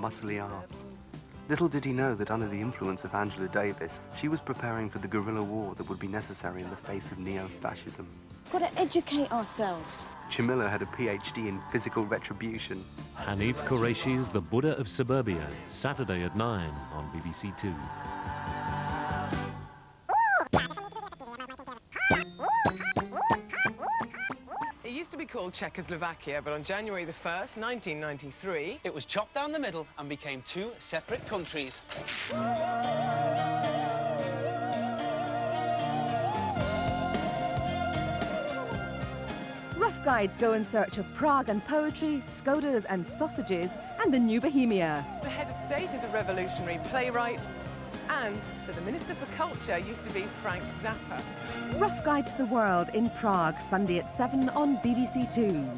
muscly arms. Little did he know that under the influence of Angela Davis, she was preparing for the guerrilla war that would be necessary in the face of neo-fascism. Got to educate ourselves. Chamilla had a PhD in physical retribution. Hanif Qureshi's The Buddha of Suburbia, Saturday at 9 on BBC2. It used to be called Czechoslovakia, but on January the 1st, 1993... it was chopped down the middle and became two separate countries. Rough guides go in search of Prague and poetry, Skodas and sausages, and the new Bohemia. The head of state is a revolutionary playwright, and that the Minister for Culture used to be Frank Zappa. Rough Guide to the World in Prague, Sunday at 7 on BBC2.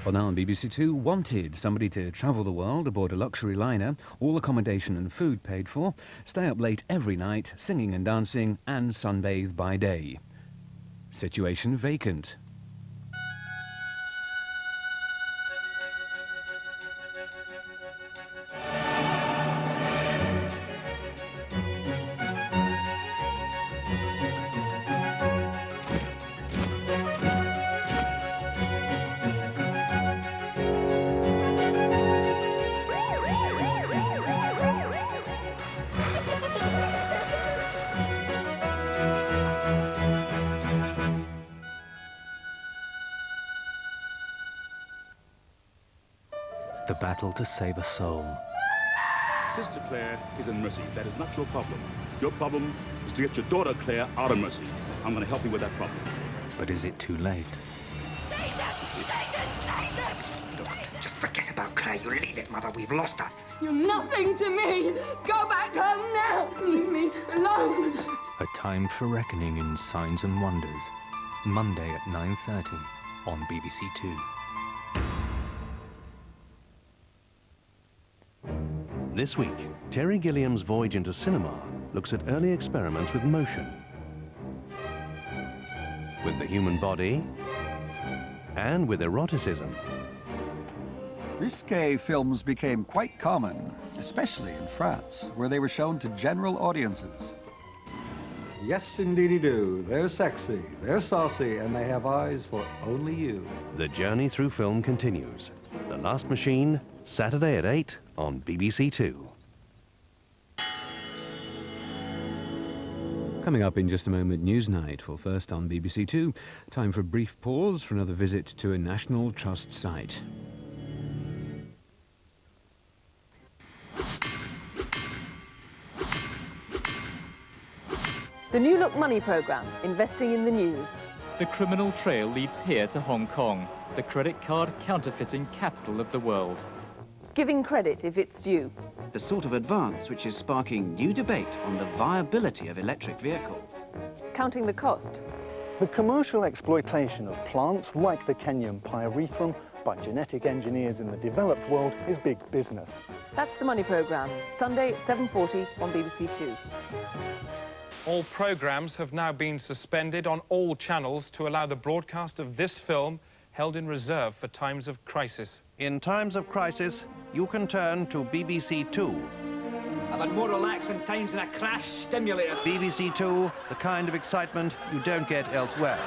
Well, now on BBC2, Wanted, somebody to travel the world aboard a luxury liner, all accommodation and food paid for, stay up late every night, singing and dancing, and sunbathe by day. Situation Vacant. The battle to save a soul. Sister Claire is in Mercy. That is not your problem. Your problem is to get your daughter Claire out of Mercy. I'm going to help you with that problem. But is it too late? Just forget about Claire. You leave it, Mother. We've lost her. You're nothing to me. Go back home now. Leave me alone. A time for reckoning in Signs and Wonders. Monday at 9:30 on BBC2. This week, Terry Gilliam's voyage into cinema looks at early experiments with motion, with the human body, and with eroticism. Risque films became quite common, especially in France, where they were shown to general audiences. Yes, indeedy do. They're sexy, they're saucy, and they have eyes for only you. The journey through film continues. The Last Machine, Saturday at 8 on BBC2. Coming up in just a moment, Newsnight. Well, first on BBC2, time for a brief pause for another visit to a National Trust site. The New Look Money Programme, investing in the news. The criminal trail leads here to Hong Kong, the credit card counterfeiting capital of the world. Giving credit if it's due. The sort of advance which is sparking new debate on the viability of electric vehicles. Counting the cost. The commercial exploitation of plants like the Kenyan pyrethrum by genetic engineers in the developed world is big business. That's the Money Programme, Sunday at 7:40 on BBC2. All programmes have now been suspended on all channels to allow the broadcast of this film held in reserve for times of crisis. In times of crisis, you can turn to BBC2. I've had more relaxing times than a crash stimulator. BBC2, the kind of excitement you don't get elsewhere.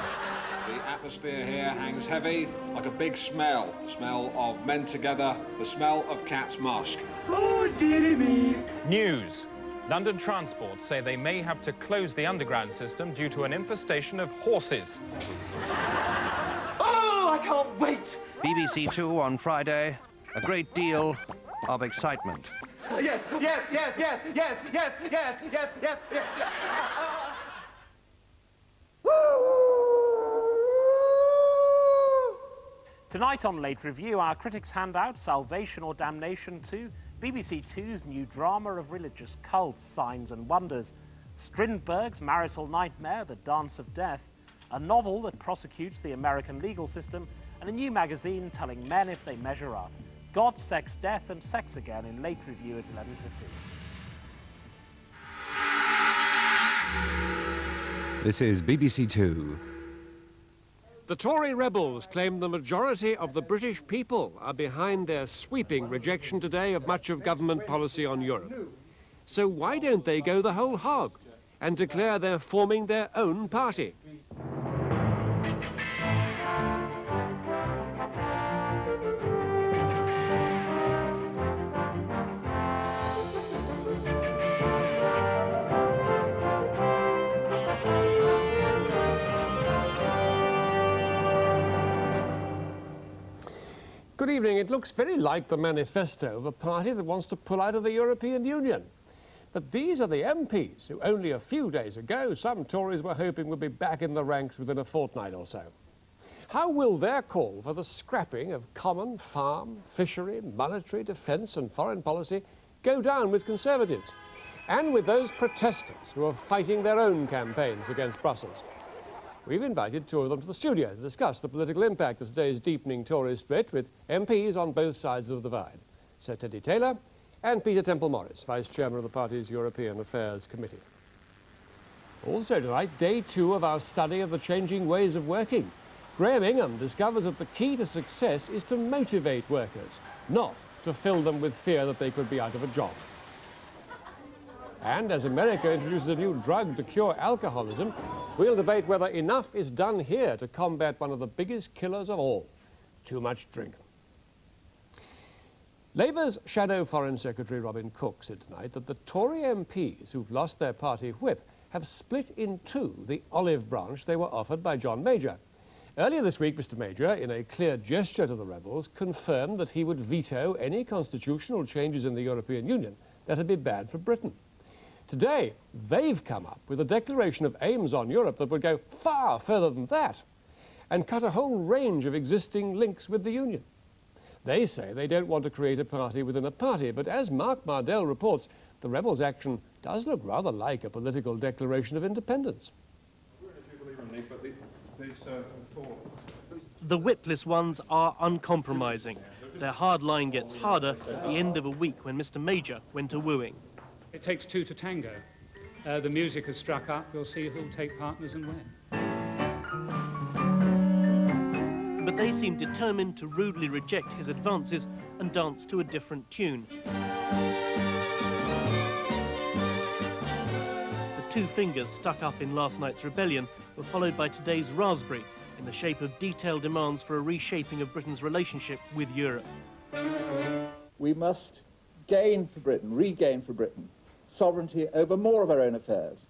The atmosphere here hangs heavy like a big smell. The smell of men together, the smell of cat's musk. Oh, dearie me. News. London Transport say they may have to close the underground system due to an infestation of horses. Oh, I can't wait! BBC2 on Friday, a great deal of excitement. Yes, yes, yes, yes, yes, yes, yes, yes, yes, yes, yes. Tonight on Late Review, our critics hand out Salvation or Damnation 2, BBC2's new drama of religious cults, Signs and Wonders, Strindberg's marital nightmare, The Dance of Death, a novel that prosecutes the American legal system, and a new magazine telling men if they measure up. God, Sex, Death and Sex Again in Late Review at 11:15. This is BBC2. The Tory rebels claim the majority of the British people are behind their sweeping rejection today of much of government policy on Europe. So why don't they go the whole hog and declare they're forming their own party? Good evening. It looks very like the manifesto of a party that wants to pull out of the European Union. But these are the MPs who only a few days ago some Tories were hoping would be back in the ranks within a fortnight or so. How will their call for the scrapping of common farm, fishery, monetary, defence and foreign policy go down with Conservatives and with those protesters who are fighting their own campaigns against Brussels? We've invited two of them to the studio to discuss the political impact of today's deepening Tory split with MPs on both sides of the divide, Sir Teddy Taylor and Peter Temple-Morris, Vice Chairman of the party's European Affairs Committee. Also tonight, day 2 of our study of the changing ways of working. Graham Ingham discovers that the key to success is to motivate workers, not to fill them with fear that they could be out of a job. And as America introduces a new drug to cure alcoholism, we'll debate whether enough is done here to combat one of the biggest killers of all, too much drink. Labour's Shadow Foreign Secretary Robin Cook said tonight that the Tory MPs who've lost their party whip have split in two the olive branch they were offered by John Major. Earlier this week, Mr Major, in a clear gesture to the rebels, confirmed that he would veto any constitutional changes in the European Union that would be bad for Britain. Today, they've come up with a declaration of aims on Europe that would go far further than that and cut a whole range of existing links with the Union. They say they don't want to create a party within a party, but as Mark Mardell reports, the rebels' action does look rather like a political declaration of independence. The whipless ones are uncompromising. Their hard line gets harder at the end of a week when Mr Major went a wooing. It takes two to tango. The music has struck up. We'll see who'll take partners and when. But they seem determined to rudely reject his advances and dance to a different tune. The two fingers stuck up in last night's rebellion were followed by today's raspberry in the shape of detailed demands for a reshaping of Britain's relationship with Europe. We must gain for Britain, regain for Britain, sovereignty over more of our own affairs.